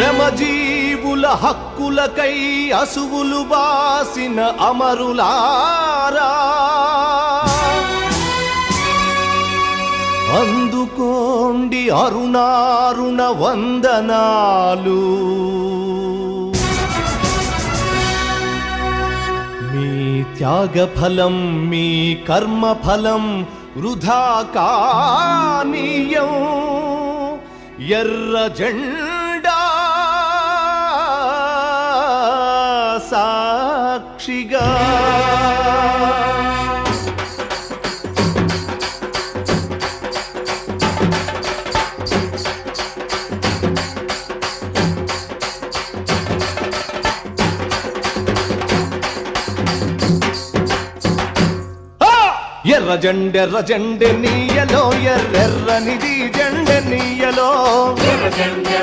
శ్రమజీవుల హక్కులకై అసువులు బాసిన అమరులారా అందుకోండి అరుణారుణ వందనాలు. మీ త్యాగఫలం మీ కర్మఫలం వృధా కానీయం. ఎర్ర జెండా సాక్షిగా ఎర్ర జెండె నీయలో ఎర్రెర్రనిది జెండె నీయలో. ఎర్ర జెండె